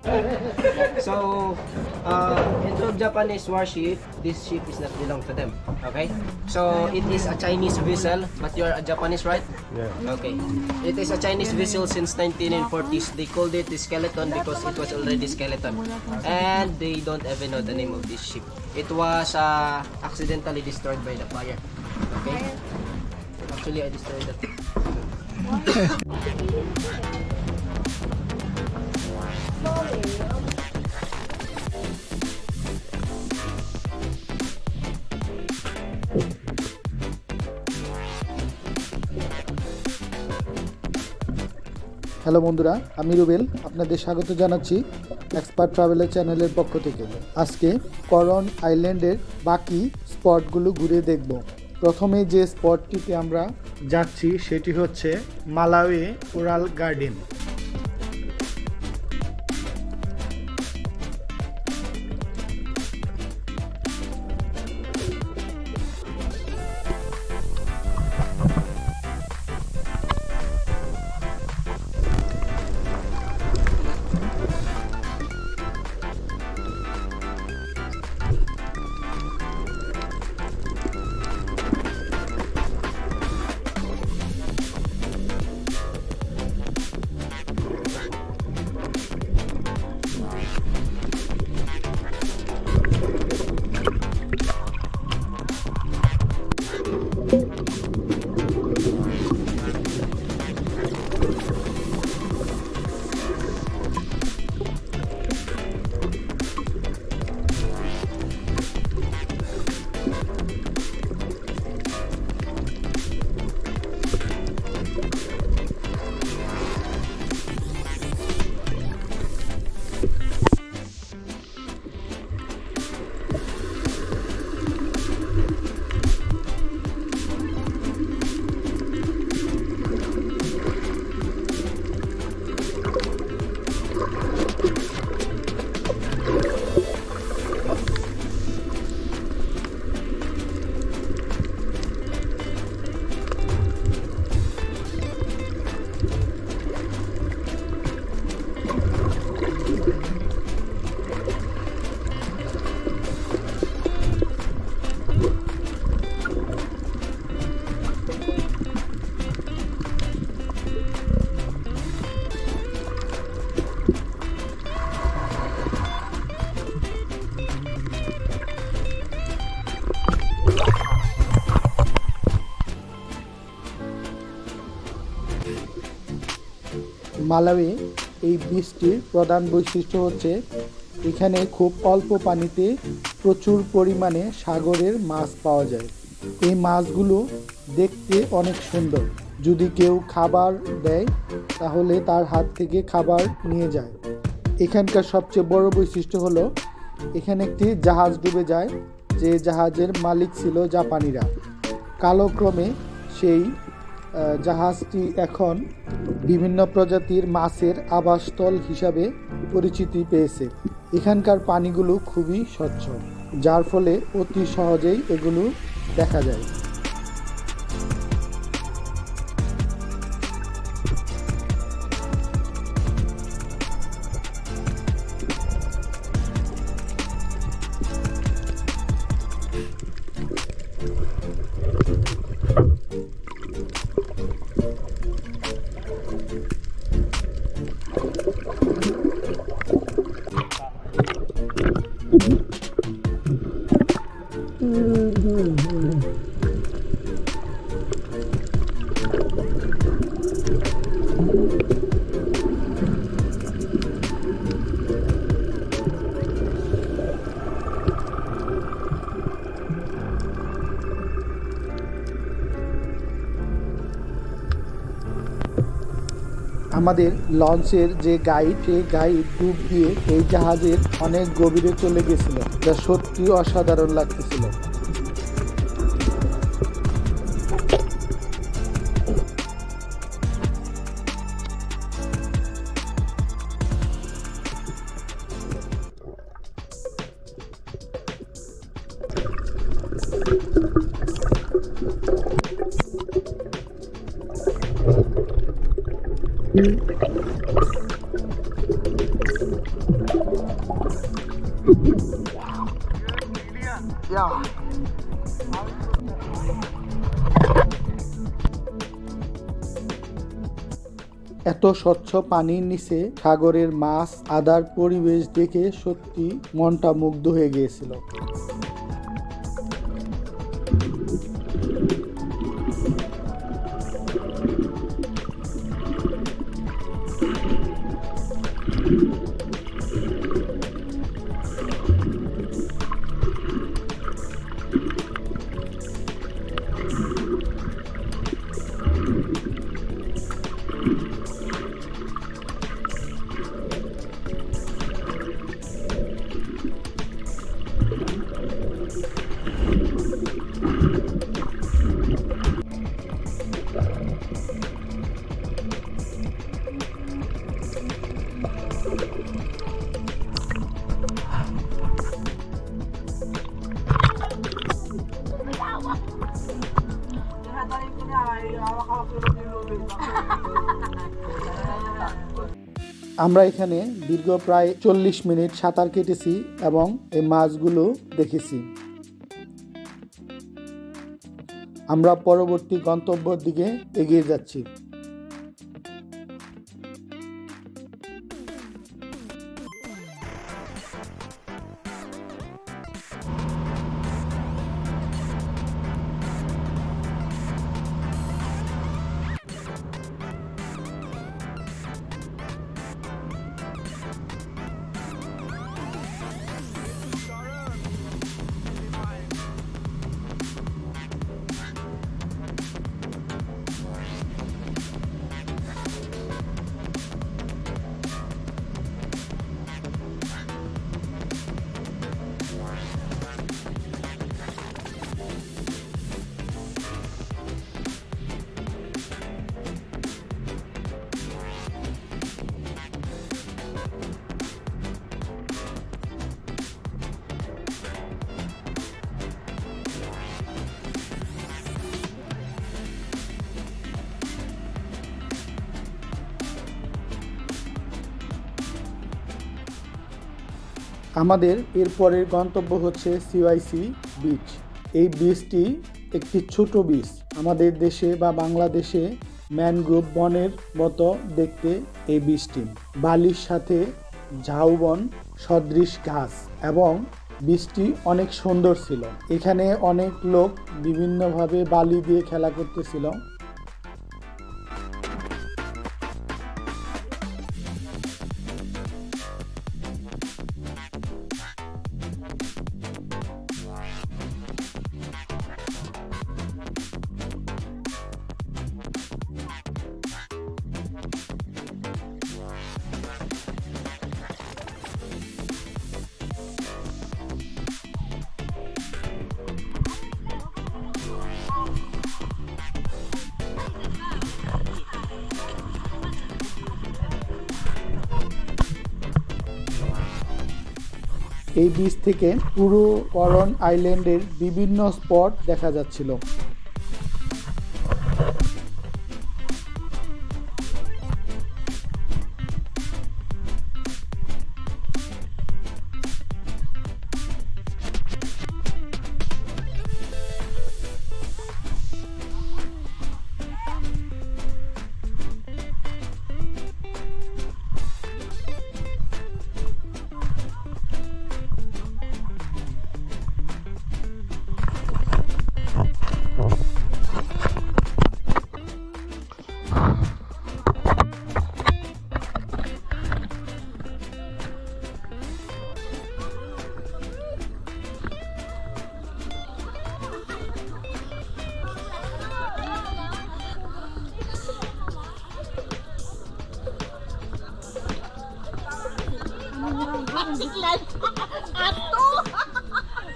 So, in Japanese warship, this ship is not belong to them. Okay? So, it is a Chinese vessel, but you are a Japanese, right? Yeah. Okay. It is a Chinese vessel since 1940s. They called it the skeleton because it was already skeleton. And they don't even know the name of this ship. It was accidentally destroyed by the fire. Okay? Actually, I destroyed it. Hello বন্ধুরা, আমি রুবেল আপনাদের স্বাগত জানাচ্ছি expert traveller চ্যানেলের পক্ষ থেকে। আজকে করন আইল্যান্ডের বাকি স্পটগুলো ঘুরে দেখব। প্রথমে যে স্পটটিতে আমরা যাচ্ছি সেটি হচ্ছে মালাওয়ে কোরাল গার্ডেন। মালাওয়ে এই বীজটির প্রধান বৈশিষ্ট্য হচ্ছে এখানে খুব অল্প পানিতে প্রচুর পরিমাণে সাগরের মাছ পাওয়া যায়। এই মাছগুলো দেখতে অনেক সুন্দর। যদি কেউ খাবার দেয় তাহলে তার হাত থেকে খাবার নিয়ে যায়। এখানকার সবচেয়ে বড় বৈশিষ্ট্য হলো এখানে একটি জাহাজ ডুবে যায়, যে জাহাজের মালিক ছিল জাপানিরা। কালক্রমে সেই জাহাজটি এখন বিভিন্ন প্রজাতির মাছের আবাসস্থল হিসাবে পরিচিতি পেয়েছে। এখানকার পানিগুলো খুবই স্বচ্ছ, যার ফলে অতি সহজেই এগুলো দেখা যায়। আমাদের লঞ্চের যে গাইড, সেই গাইড ডুব দিয়ে এই জাহাজের অনেক গভীরে চলে গেছিল, যা সত্যি অসাধারণ লাগতেছিল। Yeah. এত স্বচ্ছ পানির নিচে সাগরের মাছ আদার পরিবেশ দেখে সত্যি মনটা মুগ্ধ হয়ে গিয়েছিল। আমরা এখানে দীর্ঘ প্রায় 40 মিনিট সাঁতার কেটেছি এবং এই মাছগুলো দেখেছি। আমরা পরবর্তী গন্তব্যের দিকে এগিয়ে যাচ্ছি। আমাদের এরপরের গন্তব্য হচ্ছে সিওয়াইসি বিচ। এই বিচটি একটি ছোট বিচ। আমাদের দেশে বা বাংলাদেশে ম্যানগ্রোভ বনের মতো দেখতে এই বিচটি। বালির সাথে ঝাউবন সদৃশ ঘাস এবং বিচটি অনেক সুন্দর ছিল। এখানে অনেক লোক বিভিন্নভাবে বালি দিয়ে খেলা করতেছিল। এই বিচ থেকে পুরো করন আইল্যান্ডের বিভিন্ন স্পট দেখা যাচ্ছিল।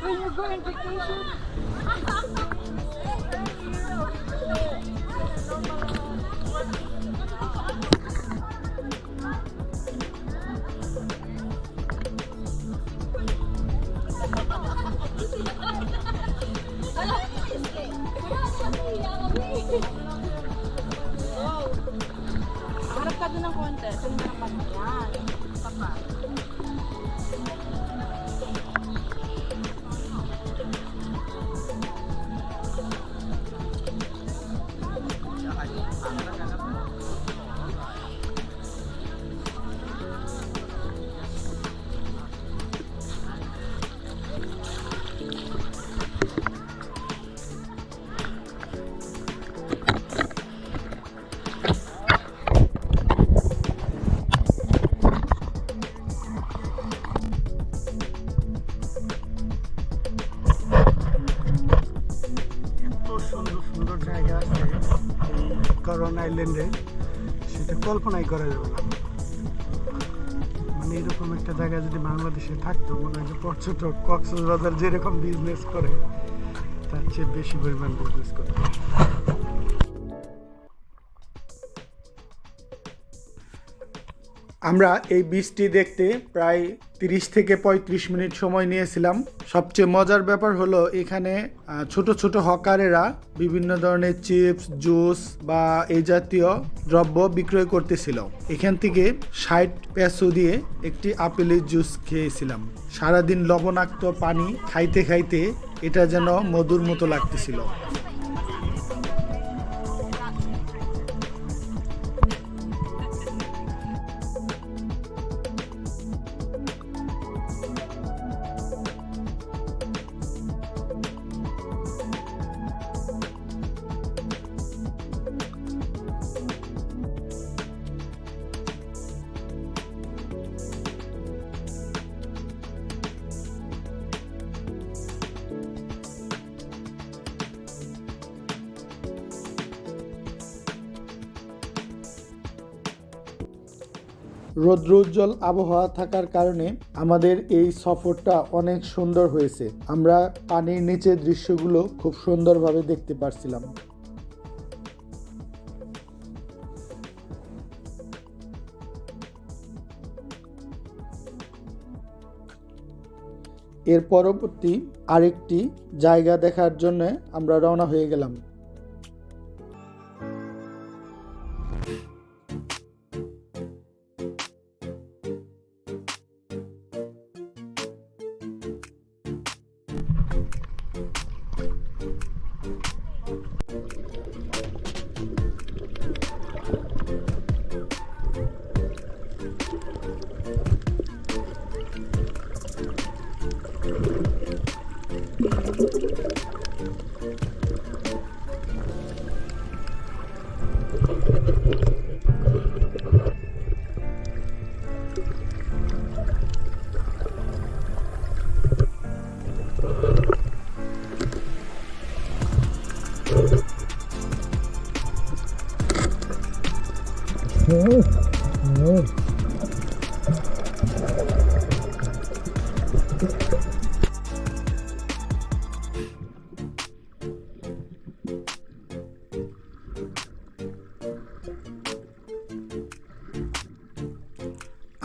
When you go on vacation. Harap ka doon ng konti. Ito yung harapan mo. Yan. Papa. করন আইল্যান্ডে সেটা কল্পনাই করা যাবে না। মানে এরকম একটা জায়গা যদি বাংলাদেশে থাকতো, মনে হয় যে পর্যটক কক্সবাজার যেরকম বিজনেস করে তার চেয়ে বেশি পরিমাণ বিজনেস করে। আমরা এই বীজটি দেখতে প্রায় 30 থেকে 35 মিনিট সময় নিয়েছিলাম। সবচেয়ে মজার ব্যাপার হলো এখানে ছোট ছোট হকারেরা বিভিন্ন ধরনের চিপস, জুস বা এই জাতীয় দ্রব্য বিক্রয় করতেছিল। এখান থেকে 60 পেসো দিয়ে একটি আপেলের জুস খেয়েছিলাম। সারাদিন লবণাক্ত পানি খাইতে খাইতে এটা যেন মধুর মতো লাগতেছিল। রৌদ্রোজ্জ্বল আবহাওয়া থাকার কারণে আমাদের এই সফরটা অনেক সুন্দর হয়েছে। আমরা পানির নিচে দৃশ্যগুলো খুব সুন্দরভাবে দেখতে পারছিলাম। এর পরবর্তী আরেকটি জায়গা দেখার জন্য আমরা রওনা হয়ে গেলাম।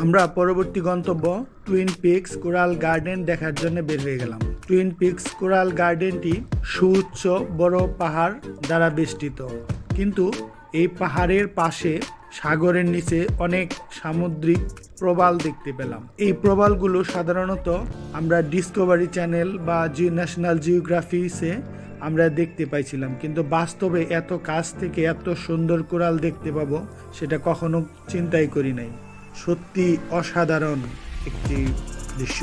আমরা পরবর্তী গন্তব্য টুইন পিকস কোরাল গার্ডেন দেখার জন্য বের হয়ে গেলাম। টুইন পিকস কোরাল গার্ডেনটি সুউচ্চ বড় পাহাড় দ্বারা বেষ্টিত, কিন্তু এই পাহাড়ের পাশে সাগরের নিচে অনেক সামুদ্রিক প্রবাল দেখতে পেলাম। এই প্রবালগুলো সাধারণত আমরা ডিসকভারি চ্যানেল বা ন্যাশনাল জিওগ্রাফিসে আমরা দেখতে পাইছিলাম, কিন্তু বাস্তবে এত কাছ থেকে এত সুন্দর কোরাল দেখতে পাবো সেটা কখনো চিন্তাই করি নাই। সত্যি অসাধারণ একটি দৃশ্য।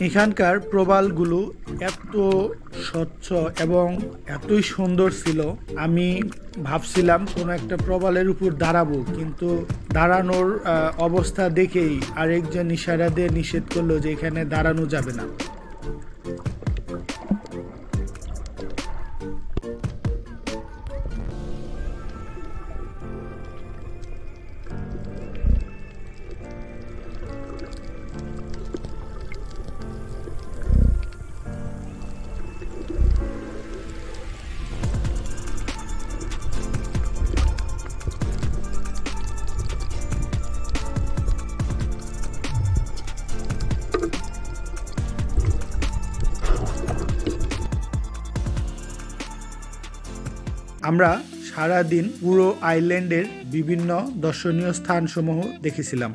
এখানকার প্রবালগুলো এত স্বচ্ছ এবং এতই সুন্দর ছিল, আমি ভাবছিলাম কোনো একটা প্রবালের উপর দাঁড়াবো, কিন্তু দাঁড়ানোর অবস্থা দেখেই আরেকজন ইশারা দিয়ে নিষেধ করলো যে এখানে দাঁড়ানো যাবে না। আমরা সারাদিন পুরো আইল্যান্ডের বিভিন্ন দর্শনীয় স্থানসমূহ দেখেছিলাম।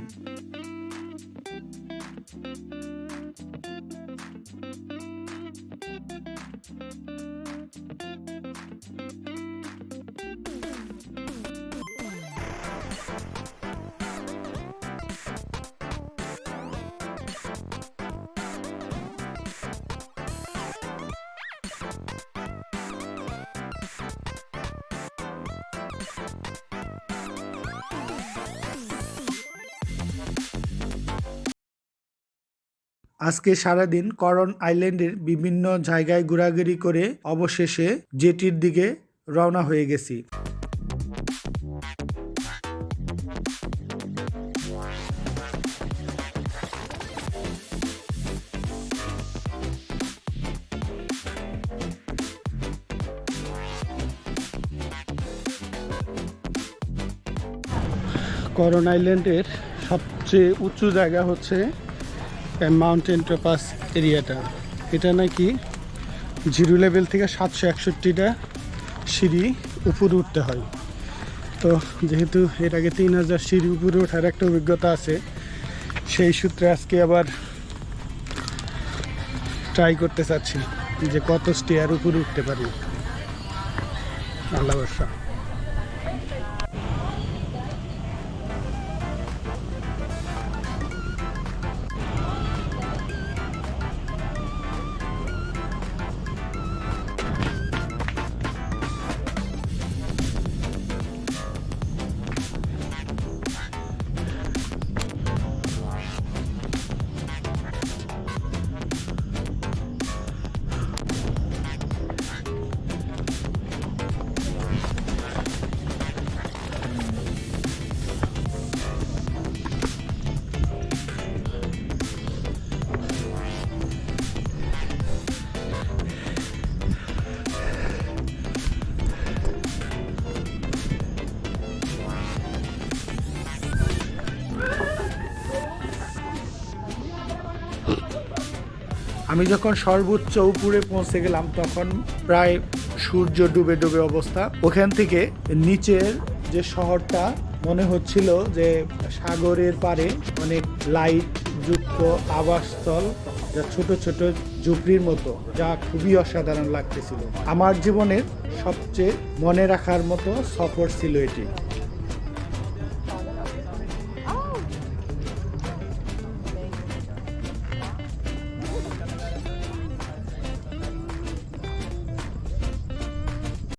আজকে সারাদিন করন আইল্যান্ডের বিভিন্ন জায়গায় ঘোরাঘুরি করে অবশেষে জেটির দিকে রওনা হয়ে গেছি। করন আইল্যান্ডের সবচেয়ে উঁচু জায়গা হচ্ছে মাউন্টেন টপাস এরিয়াটা। এটা নাকি জিরো লেভেল থেকে 761টা সিঁড়ি উপরে উঠতে হয়। তো যেহেতু এর আগে 3000 সিঁড়ি উপরে ওঠার একটা অভিজ্ঞতা আছে, সেই সূত্রে আজকে আবার ট্রাই করতে চাচ্ছি যে কত স্টেয়ার উপরে উঠতে পারি। আল্লাহ ভরসা। আমি যখন সর্বোচ্চ উপরে পৌঁছে গেলাম তখন প্রায় সূর্য ডুবে ডুবে অবস্থা। ওখান থেকে নিচের যে শহরটা মনে হচ্ছিল যে সাগরের পাড়ে অনেক লাইট যুক্ত আবাসস্থল, যা ছোট ছোট ঝুপড়ির মতো, যা খুবই অসাধারণ লাগতেছিল। আমার জীবনের সবচেয়ে মনে রাখার মতো সফর ছিল এটি।